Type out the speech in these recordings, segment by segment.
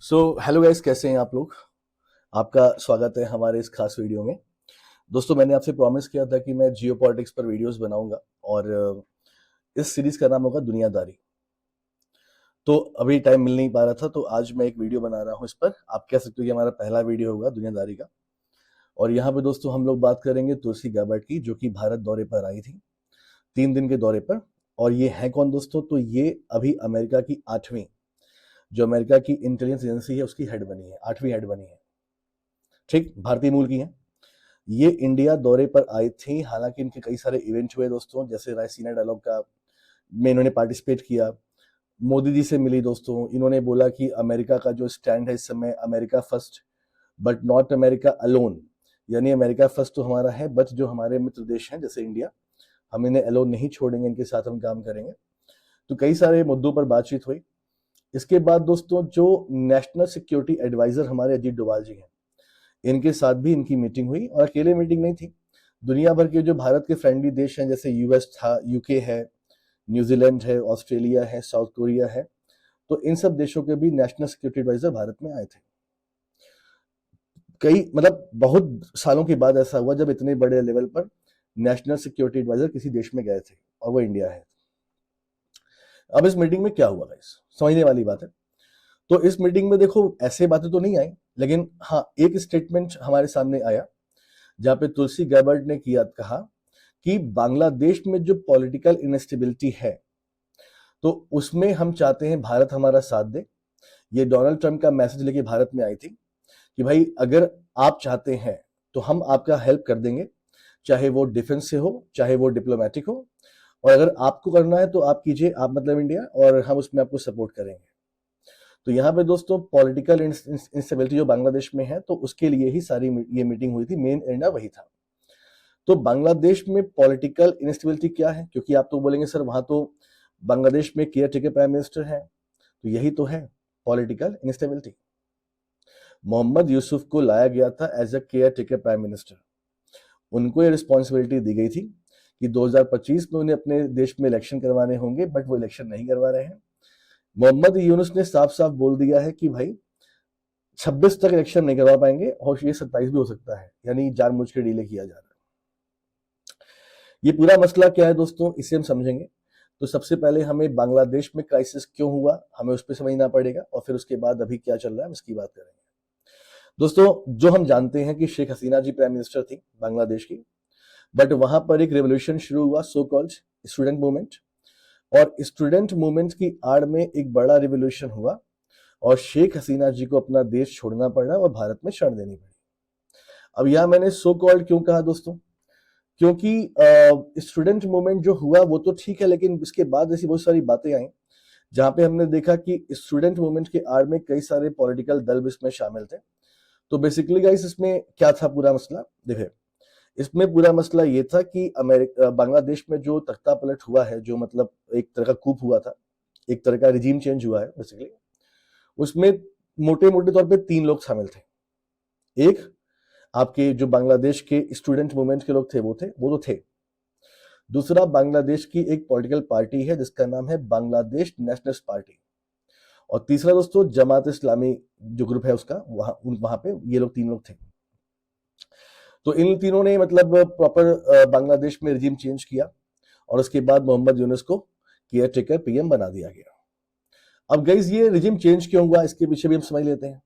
Hello guys, कैसे हैं आप लोग। आपका स्वागत है हमारे इस खास वीडियो में। दोस्तों, मैंने आपसे प्रॉमिस किया था कि मैं जियो पॉलिटिक्स पर वीडियोस बनाऊंगा और इस सीरीज का नाम होगा दुनियादारी। तो अभी टाइम मिल नहीं पा रहा था, तो आज मैं एक वीडियो बना रहा हूँ इस पर। आप कह सकते हो कि हमारा पहला वीडियो होगा दुनियादारी का। और यहाँ पे दोस्तों हम लोग बात करेंगे तुलसी गाबर्ट की, जो कि भारत दौरे पर आई थी, 3 दिन के दौरे पर। और ये है कौन दोस्तों? तो ये अभी अमेरिका की 8वीं, जो अमेरिका की इंटेलिजेंस एजेंसी है उसकी हेड बनी है, 8वीं हेड बनी है। ठीक, भारतीय मूल की है। ये इंडिया दौरे पर आई थी। हालांकि इनके कई सारे इवेंट हुए दोस्तों, जैसे रायसीना डायलॉग का में इन्होंने पार्टिसिपेट किया। मोदी जी से मिली दोस्तों। इन्होंने बोला कि अमेरिका का जो स्टैंड है इस समय, America first but not America alone. यानी अमेरिका फर्स्ट तो हमारा है, बट जो हमारे मित्र देश हैं जैसे इंडिया, हम इन्हें अलोन नहीं छोड़ेंगे, इनके साथ हम काम करेंगे। तो कई सारे मुद्दों पर बातचीत हुई। इसके बाद दोस्तों जो नेशनल सिक्योरिटी एडवाइजर हमारे अजीत डोभाल जी हैं, इनके साथ भी इनकी मीटिंग हुई। और अकेले मीटिंग नहीं थी, दुनिया भर के जो भारत के फ्रेंडली देश हैं, जैसे यूएस था, यूके है, न्यूजीलैंड है, ऑस्ट्रेलिया है, साउथ कोरिया है, तो इन सब देशों के भी नेशनल सिक्योरिटी एडवाइजर भारत में आए थे। कई मतलब बहुत सालों के बाद ऐसा हुआ जब इतने बड़े लेवल पर नेशनल सिक्योरिटी एडवाइजर किसी देश में गए थे, और वो इंडिया है। अब इस मीटिंग में क्या हुआ गाइस, समझने वाली बात है। तो इस मीटिंग में देखो, ऐसे बातें तो नहीं आई, लेकिन हाँ, एक स्टेटमेंट हमारे सामने आया जहां पे तुलसी गैबर्ट ने कहा कि बांग्लादेश में जो पॉलिटिकल इनस्टेबिलिटी है, तो उसमें हम चाहते हैं भारत हमारा साथ दे। ये डोनाल्ड ट्रंप का मैसेज लेके भारत में आई थी कि भाई अगर आप चाहते हैं तो हम आपका हेल्प कर देंगे, चाहे वो डिफेंस से हो, चाहे वो डिप्लोमेटिक हो। और अगर आपको करना है तो आप कीजिए, आप मतलब इंडिया, और हम उसमें आपको सपोर्ट करेंगे। तो यहाँ पे दोस्तों पॉलिटिकल इंस्टेबिलिटी जो बांग्लादेश में है, तो उसके लिए ही सारी ये मीटिंग हुई थी, मेन एजेंडा वही था। तो बांग्लादेश में पॉलिटिकल इंस्टेबिलिटी क्या है? क्योंकि आप तो बोलेंगे सर वहां तो बांग्लादेश में केयर टेकर प्राइम मिनिस्टर है, तो यही तो है पॉलिटिकल इंस्टेबिलिटी। मोहम्मद यूसुफ को लाया गया था एज अ केयर टेकर प्राइम मिनिस्टर। उनको ये रिस्पॉन्सिबिलिटी दी गई थी कि 2025 में उन्हें अपने देश में इलेक्शन करवाने होंगे, बट वो इलेक्शन नहीं करवा रहे हैं। मोहम्मद यूनुस ने साफ साफ बोल दिया है कि भाई 26 तक इलेक्शन नहीं करवा पाएंगे, और ये 27 भी हो सकता है, यानी जानबूझ के डिले किया जा रहा है। ये पूरा मसला क्या है दोस्तों, इसे हम समझेंगे। तो सबसे पहले हमें बांग्लादेश में क्राइसिस क्यों हुआ, हमें उस पर समझना पड़ेगा, और फिर उसके बाद अभी क्या चल रहा है हम इसकी बात करेंगे। दोस्तों, जो हम जानते हैं कि शेख हसीना जी प्राइम मिनिस्टर थी बांग्लादेश की, बट वहां पर एक रेवोल्यूशन शुरू हुआ, सो कॉल्ड स्टूडेंट मूवमेंट। और स्टूडेंट मूवमेंट की आड़ में एक बड़ा रिवोल्यूशन हुआ, और शेख हसीना जी को अपना देश छोड़ना पड़ा और भारत में शरण देनी पड़ी। अब यहां मैंने सो कॉल्ड क्यों कहा दोस्तों? क्योंकि स्टूडेंट मूवमेंट जो हुआ वो तो ठीक है, लेकिन इसके बाद ऐसी बहुत सारी बातें आई जहां पे हमने देखा कि स्टूडेंट मूवमेंट के आड़ में कई सारे पॉलिटिकल दल भी इसमें शामिल थे। तो बेसिकली गाइस, इसमें क्या था पूरा मसला? देखिए, इसमें पूरा मसला ये था कि बांग्लादेश में जो तख्ता पलट हुआ है, जो मतलब एक तरह का कूप हुआ था, एक तरह का रिजीम चेंज हुआ है बेसिकली, उसमें मोटे मोटे तौर पे 3 लोग शामिल थे। एक, आपके जो बांग्लादेश के स्टूडेंट मूवमेंट के लोग थे, वो तो थे। दूसरा, बांग्लादेश की एक पॉलिटिकल पार्टी है जिसका नाम है बांग्लादेश नेशनलिस्ट पार्टी। और तीसरा दोस्तों, जमात इस्लामी जो ग्रुप है उसका, वहां पे ये लोग 3 लोग थे। तो इन तीनों ने मतलब प्रॉपर बांग्लादेश में रिजीम चेंज किया, और उसके बाद मोहम्मद यूनुस को केयर टेकर पीएम बना दिया गया। अब गाइस, ये रिजीम चेंज क्यों हुआ, इसके पीछे भी हम समझ लेते हैं।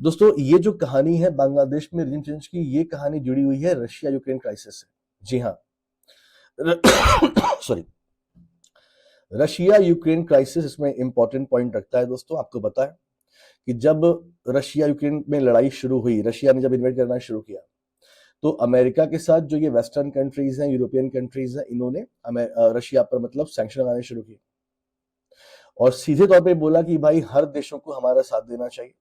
दोस्तों, ये जो कहानी है बांग्लादेश में रिजीम चेंज की, ये कहानी जुड़ी हुई है रशिया यूक्रेन क्राइसिस से। जी हाँ, सॉरी, रशिया यूक्रेन क्राइसिस इसमें इंपॉर्टेंट पॉइंट रखता है दोस्तों। आपको पता है कि जब रशिया यूक्रेन में लड़ाई शुरू हुई, रशिया ने जब इन्वेट करना शुरू किया, तो अमेरिका के साथ जो ये वेस्टर्न कंट्रीज हैं, यूरोपियन कंट्रीज हैं, इन्होंने रशिया पर मतलब सैंक्शन लगाने शुरू किए, और सीधे तौर पे बोला कि भाई हर देशों को हमारा साथ देना चाहिए।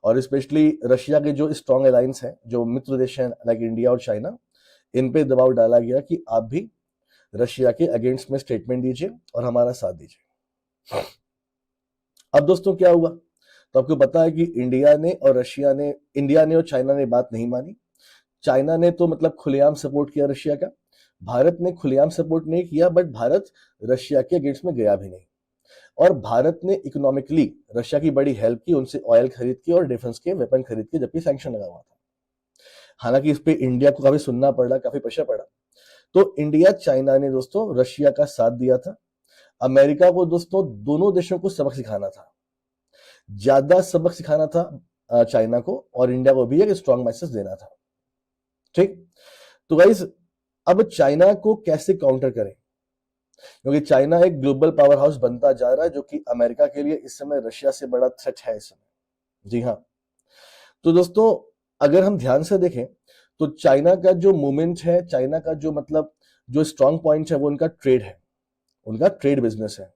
और स्पेशली रशिया के जो स्ट्रॉन्ग अलायंस हैं, जो मित्र देश हैं लाइक इंडिया और चाइना, इन पे दबाव डाला गया कि आप भी रशिया के अगेंस्ट में स्टेटमेंट दीजिए और हमारा साथ दीजिए। अब दोस्तों क्या हुआ? तो आपको पता है कि इंडिया ने और चाइना ने बात नहीं मानी। चाइना ने तो मतलब खुलेआम सपोर्ट किया रशिया का, भारत ने खुलेआम सपोर्ट नहीं किया, बट भारत रशिया के अगेंस्ट में गया भी नहीं। और भारत ने इकोनॉमिकली रशिया की बड़ी हेल्प की, उनसे ऑयल खरीद के और डिफेंस के वेपन खरीद के, जबकि सैंक्शन लगा हुआ था। हालांकि इस पे इंडिया को काफी सुनना पड़ा, काफी प्रेशर पड़ा। तो इंडिया चाइना ने दोस्तों रशिया का साथ दिया था। अमेरिका को दोस्तों दोनों देशों को सबक सिखाना था, ज्यादा सबक सिखाना था चाइना को, और इंडिया को भी एक स्ट्रॉन्ग मैसेज देना था। ठीक, तो गाइस अब चाइना को कैसे काउंटर करें, क्योंकि चाइना एक ग्लोबल पावर हाउस बनता जा रहा है, जो कि अमेरिका के लिए इस समय रशिया से बड़ा थ्रेट है इस समय। जी हाँ, तो दोस्तों अगर हम ध्यान से देखें तो चाइना का जो मूवमेंट है, चाइना का जो मतलब जो स्ट्रॉन्ग पॉइंट है वो उनका ट्रेड है, उनका ट्रेड बिजनेस है।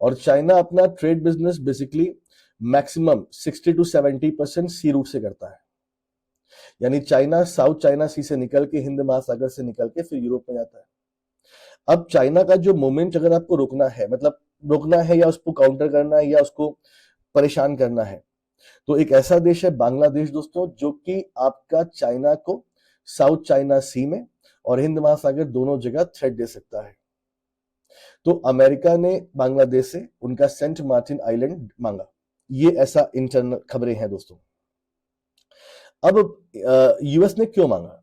और चाइना अपना trade business basically maximum 60 to 70% sea route से करता है। यानी चाइना साउथ चाइना सी से निकल के, हिंद महासागर से निकल के फिर यूरोप में जाता है। अब चाइना का जो मूवमेंट अगर आपको रोकना है, मतलब रोकना है या उसको काउंटर करना है या उसको परेशान करना है, तो एक ऐसा देश है बांग्लादेश दोस्तों, जो कि आपका चाइना को साउथ चाइना सी में और हिंद महासागर दोनों जगह थ्रेट दे सकता है। तो अमेरिका ने बांग्लादेश से उनका सेंट मार्टिन आइलैंड मांगा, ये ऐसा इंटरनल खबरें हैं दोस्तों। अब यूएस ने क्यों मांगा,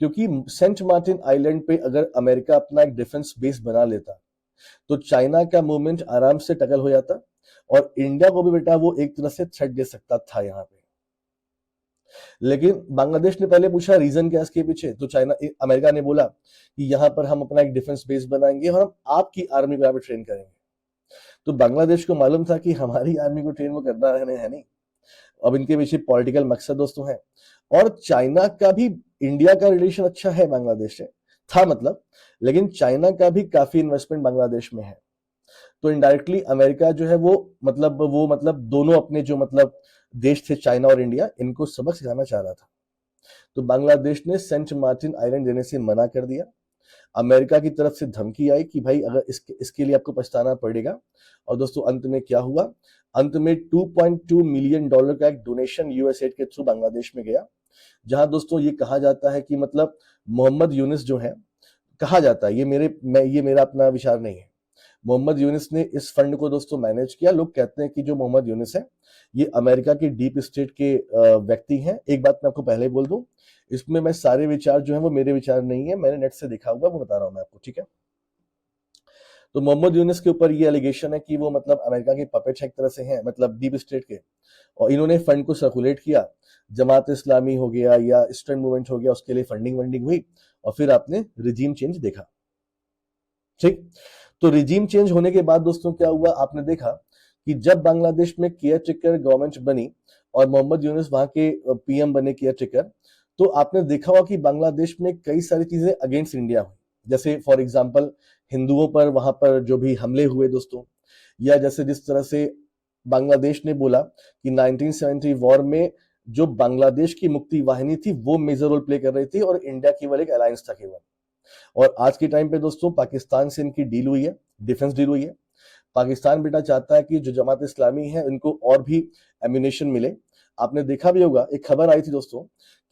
क्योंकि सेंट मार्टिन आइलैंड पे अगर अमेरिका अपना एक डिफेंस बेस बना लेता तो चाइना का मूवमेंट आराम से टकल हो जाता, और इंडिया को भी बेटा वो एक तरह से थ्रेट दे सकता था यहाँ पे। लेकिन बांग्लादेश ने पहले पूछा रीजन क्या इसके पीछे, तो चाइना अमेरिका ने बोला कि यहाँ पर हम अपना एक डिफेंस बेस बनाएंगे और हम आपकी आर्मी को यहाँ पे ट्रेन करेंगे। तो बांग्लादेश को मालूम था कि हमारी आर्मी को ट्रेन वो करना है नहीं, अब इनके पीछे पॉलिटिकल मकसद दोस्तों है। और चाइना का भी इंडिया का रिलेशन अच्छा है बांग्लादेश से था मतलब, लेकिन चाइना का भी काफी इन्वेस्टमेंट बांग्लादेश में है। तो इनडायरेक्टली अमेरिका जो है वो मतलब दोनों अपने जो मतलब देश थे चाइना और इंडिया, इनको सबक सिखाना चाह रहा था। तो बांग्लादेश ने सेंट मार्टिन आइलैंड देने से मना कर दिया। अमेरिका की तरफ से धमकी आई कि भाई अगर इसके लिए आपको पछताना पड़ेगा। और दोस्तों अंत में क्या हुआ, अंत में $2.2 मिलियन का एक डोनेशन यूएसएड के थ्रू बांग्लादेश में गया, जहां दोस्तों ये कहा जाता है कि मतलब मोहम्मद यूनिस जो है, कहा जाता है, ये मेरा अपना विचार नहीं है, मोहम्मद यूनिस ने इस फंड को दोस्तों मैनेज किया। लोग कहते हैं कि जो मोहम्मद यूनिस है ये अमेरिका के डीप स्टेट के व्यक्ति हैं। एक बात मैं आपको पहले बोल दूं, इसमें मैं सारे विचार जो है वो मेरे विचार नहीं है, मैंने नेट से देखा हुआ वो बता रहा हूं मैं आपको, ठीक है। तो मोहम्मद यूनिस के ऊपर ये एलिगेशन है कि वो मतलब अमेरिका के पपेट एक तरह से हैं, मतलब डीप स्टेट के, और इन्होंने फंड को सर्कुलेट किया। जमात इस्लामी हो गया या ईस्टर्न मूवमेंट हो गया, उसके लिए फंडिंग हुई, और फिर आपने रिजीम चेंज देखा। ठीक, तो रिजीम चेंज होने के बाद दोस्तों क्या हुआ, आपने देखा कि जब बांग्लादेश में केयर टेकर गवर्नमेंट बनी और मोहम्मद यूनुस वहां के पीएम बने केयर टेकर, तो आपने देखा होगा कि बांग्लादेश में कई सारी चीजें अगेंस्ट इंडिया हुई। जैसे फॉर एग्जांपल हिंदुओं पर वहां पर जो भी हमले हुए दोस्तों, या जैसे जिस तरह से बांग्लादेश ने बोला कि 1970 वॉर में जो बांग्लादेश की मुक्ति वाहिनी थी वो मेजर रोल प्ले कर रही थी और इंडिया केवल एक अलायंस था केवल। और आज के टाइम पे दोस्तों पाकिस्तान से इनकी डील हुई है, डिफेंस डील हुई है। पाकिस्तान बेटा चाहता है कि जो जमात इस्लामी है इनको और भी एम्यूनेशन मिले। आपने देखा भी होगा, एक खबर आई थी दोस्तों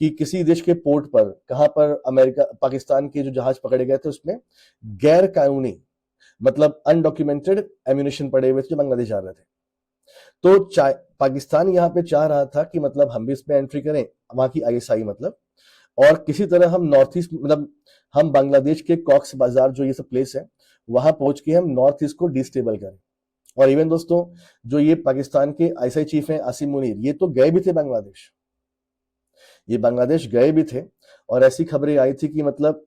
कि किसी देश के पोर्ट पर, कहां पर, अमेरिका पाकिस्तान के जो जहाज पकड़े गए थे उसमें गैर कानूनी मतलब अनडॉक्यूमेंटेड एम्यूनेशन पड़े हुए थे जो बांग्लादेश जा रहे थे। तो पाकिस्तान यहाँ पे चाह रहा था कि मतलब हम भी इसमें एंट्री करें, वहां की आईएसआई मतलब, और किसी तरह हम नॉर्थ ईस्ट मतलब हम बांग्लादेश के कॉक्स बाजार जो ये सब प्लेस है वहां पहुंच के हम नॉर्थ ईस्ट को डिस्टेबल करें। और इवन दोस्तों जो ये पाकिस्तान के आईएसआई चीफ हैं आसिम मुनीर, ये तो गए भी थे बांग्लादेश, ये बांग्लादेश गए भी थे। और ऐसी खबरें आई थी कि मतलब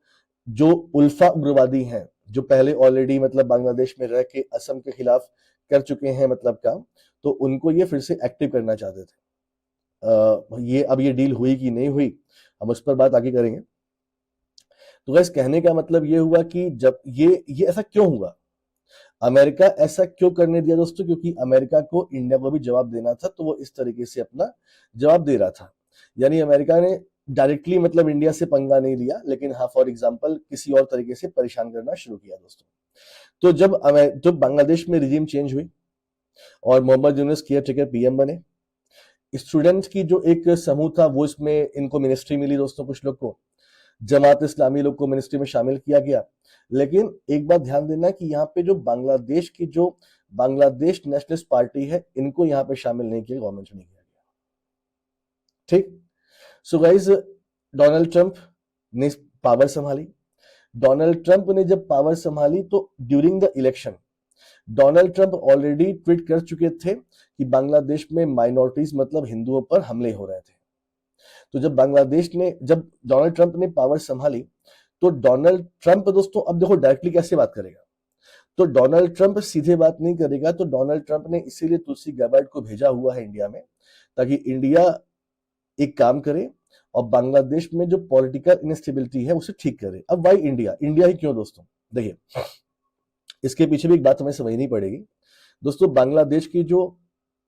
जो उल्फा उग्रवादी हैं जो पहले ऑलरेडी मतलब बांग्लादेश में रह के असम के खिलाफ कर चुके हैं मतलब काम, तो उनको ये फिर से एक्टिव करना चाहते थे। ये अब ये डील हुई कि नहीं हुई, हम उस पर बात आगे करेंगे। तो गैस कहने का मतलब ये हुआ कि जब ये ऐसा क्यों हुआ, अमेरिका ऐसा क्यों करने दिया दोस्तों, क्योंकि अमेरिका को इंडिया को भी जवाब देना था, तो वो इस तरीके से अपना जवाब दे रहा था। यानी अमेरिका ने डायरेक्टली मतलब इंडिया से पंगा नहीं लिया, लेकिन हाँ फॉर एग्जांपल किसी और तरीके से परेशान करना शुरू किया दोस्तों। तो जब बांग्लादेश में रिजीम चेंज हुई और मोहम्मद यूनुस केयर टेकर पीएम बने, स्टूडेंट की जो एक समूह था वो इसमें इनको मिनिस्ट्री मिली दोस्तों, कुछ लोग को जमात इस्लामी लोग को मिनिस्ट्री में शामिल किया गया। लेकिन एक बात ध्यान देना कि यहाँ पे जो बांग्लादेश की जो बांग्लादेश नेशनलिस्ट पार्टी है, इनको यहां पे शामिल नहीं किया, गवर्नमेंट नहीं किया गया। ठीक। सो गाइस, डोनाल्ड ट्रंप ने पावर संभाली। डोनाल्ड ट्रंप ने जब पावर संभाली तो during the election Donald Trump already tweet कर चुके थे कि बांग्लादेश में माइनॉरिटीज मतलब हिंदुओं पर हमले हो रहे थे। तो जब डोनाल्ड ट्रंप ने पावर संभाली तो डोनाल्ड ट्रंप दोस्तों, अब देखो डायरेक्टली कैसे बात करेगा, तो डोनाल्ड ट्रंप सीधे बात नहीं करेगा। तो डोनाल्ड ट्रंप ने इसीलिए तुलसी गैबार्ड को भेजा हुआ है इंडिया में, ताकि इंडिया एक काम करे और बांग्लादेश में जो पॉलिटिकल इनस्टेबिलिटी है उसे ठीक करे। अब वाई इंडिया, इंडिया ही क्यों दोस्तों? देखिए, इसके पीछे भी एक बात हमें समझनी पड़ेगी दोस्तों।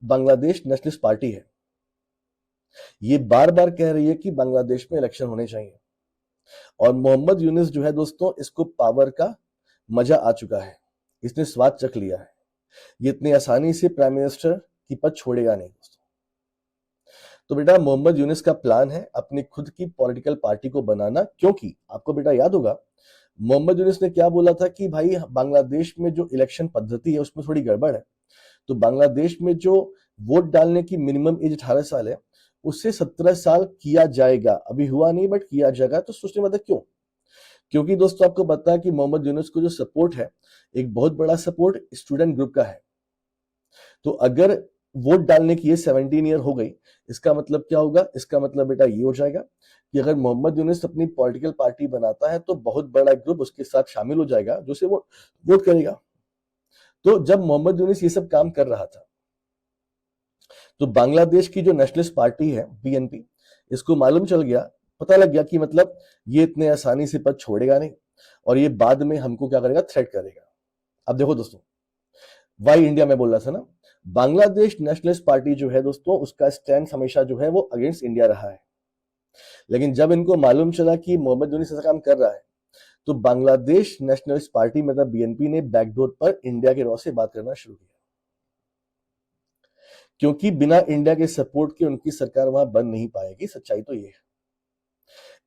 बांग्लादेश नेशनलिस्ट पार्टी है, ये बार बार कह रही है कि बांग्लादेश में इलेक्शन होने चाहिए, और मोहम्मद यूनुस जो है दोस्तों, इसको पावर का मजा आ चुका है, इसने स्वाद चख लिया है। ये इतनी आसानी से प्राइम मिनिस्टर की पद छोड़ेगा नहीं दोस्तों। तो बेटा, मोहम्मद यूनुस का प्लान है अपनी खुद की पॉलिटिकल पार्टी को बनाना, क्योंकि आपको बेटा याद होगा मोहम्मद यूनुस ने क्या बोला था कि भाई बांग्लादेश में जो इलेक्शन पद्धति है उसमें थोड़ी गड़बड़ है। तो बांग्लादेश में जो वोट डालने की मिनिमम एज 18 साल है, उससे 17 साल किया जाएगा। अभी हुआ नहीं बट किया जाएगा। तो सोचने मतलब क्यों? क्योंकि दोस्तों आपको पता है कि मोहम्मद यूनुस को जो सपोर्ट है, एक बहुत बड़ा सपोर्ट स्टूडेंट ग्रुप का है। तो अगर वोट डालने की ये 17 ईयर हो गई, इसका मतलब क्या होगा? इसका मतलब बेटा ये हो जाएगा कि अगर मोहम्मद यूनुस अपनी पॉलिटिकल पार्टी बनाता है तो बहुत बड़ा ग्रुप उसके साथ शामिल हो जाएगा जो से वोट करेगा। तो जब मोहम्मद यूनुस ये सब काम कर रहा था, तो बांग्लादेश की जो नेशनलिस्ट पार्टी है बीएनपी, इसको मालूम चल गया, पता लग गया कि मतलब ये इतने आसानी से पद छोड़ेगा नहीं, और ये बाद में हमको क्या करेगा? थ्रेट करेगा। अब देखो दोस्तों, वाई इंडिया में बोल रहा था ना, बांग्लादेश नेशनलिस्ट पार्टी जो है दोस्तों, उसका स्टैंड हमेशा जो है वो अगेंस्ट इंडिया रहा है। लेकिन जब इनको मालूम चला कि मोहम्मद यूनुस ऐसा काम कर रहा है, तो बांग्लादेश नेशनलिस्ट पार्टी मतलब बीएनपी ने बैकडोर पर इंडिया के रॉ से बात करना शुरू किया, क्योंकि बिना इंडिया के सपोर्ट के उनकी सरकार वहां बन नहीं पाएगी। सच्चाई तो ये है।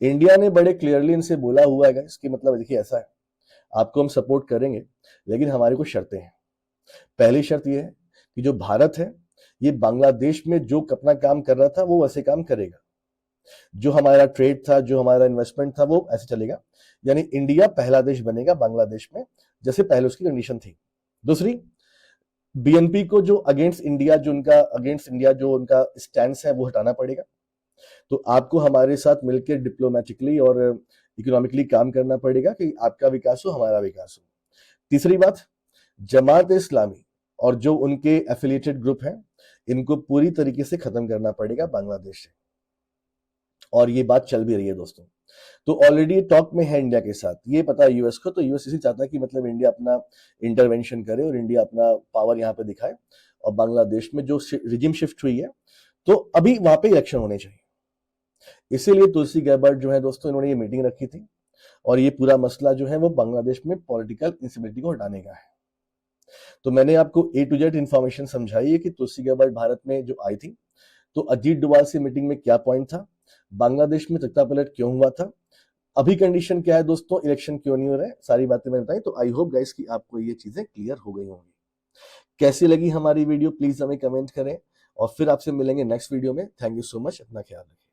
इंडिया ने बड़े क्लियरली इनसे बोला हुआ है, इसकी मतलब देखिए ऐसा है, आपको हम सपोर्ट करेंगे लेकिन हमारी कुछ शर्तें हैं। पहली शर्त यह है कि जो भारत है, ये बांग्लादेश में जो अपना काम कर रहा था वो वैसे काम करेगा, जो हमारा ट्रेड था, जो हमारा इन्वेस्टमेंट था, वो ऐसे चलेगा। यानी इंडिया पहला देश बनेगा बांग्लादेश में, जैसे पहले उसकी कंडीशन थी। दूसरी, बीएनपी को जो अगेंस्ट इंडिया जो उनका स्टैंड है वो हटाना पड़ेगा। तो आपको हमारे साथ मिलकर डिप्लोमेटिकली और इकोनॉमिकली काम करना पड़ेगा कि आपका विकास हो, हमारा विकास हो। तीसरी बात, जमात इस्लामी और जो उनके एफिलिएटेड ग्रुप हैं, इनको पूरी तरीके से खत्म करना पड़ेगा बांग्लादेश से, और ये बात चल भी रही है दोस्तों। तो ऑलरेडी टॉक में है इंडिया के साथ, ये पता है यूएस को। तो यूएस इसी चाहता है कि मतलब इंडिया अपना इंटरवेंशन करे और इंडिया अपना पावर यहाँ पे दिखाए, और बांग्लादेश में जो रिजिम शिफ्ट हुई है, तो अभी वहां पे इलेक्शन होने चाहिए। इसीलिए तुलसी गैबार्ड जो है दोस्तों, इन्होंने ये मीटिंग रखी थी, और ये पूरा मसला जो है वो बांग्लादेश में पॉलिटिकल इंस्टेबिलिटी को हटाने का है। तो मैंने आपको A to Z इंफॉर्मेशन समझाई है कि तुलसी गैबार्ड भारत में जो आई थी, तो अजीत डोभाल से मीटिंग में क्या पॉइंट था, बांग्लादेश में तख्तापलट क्यों हुआ था, अभी कंडीशन क्या है दोस्तों, इलेक्शन क्यों नहीं हो रहा है, सारी बातें मैंने बताई। तो आई होप गाइस कि आपको ये चीजें क्लियर हो गई होंगी। कैसी लगी हमारी वीडियो प्लीज हमें कमेंट करें, और फिर आपसे मिलेंगे नेक्स्ट वीडियो में। थैंक यू सो मच, अपना ख्याल रखें।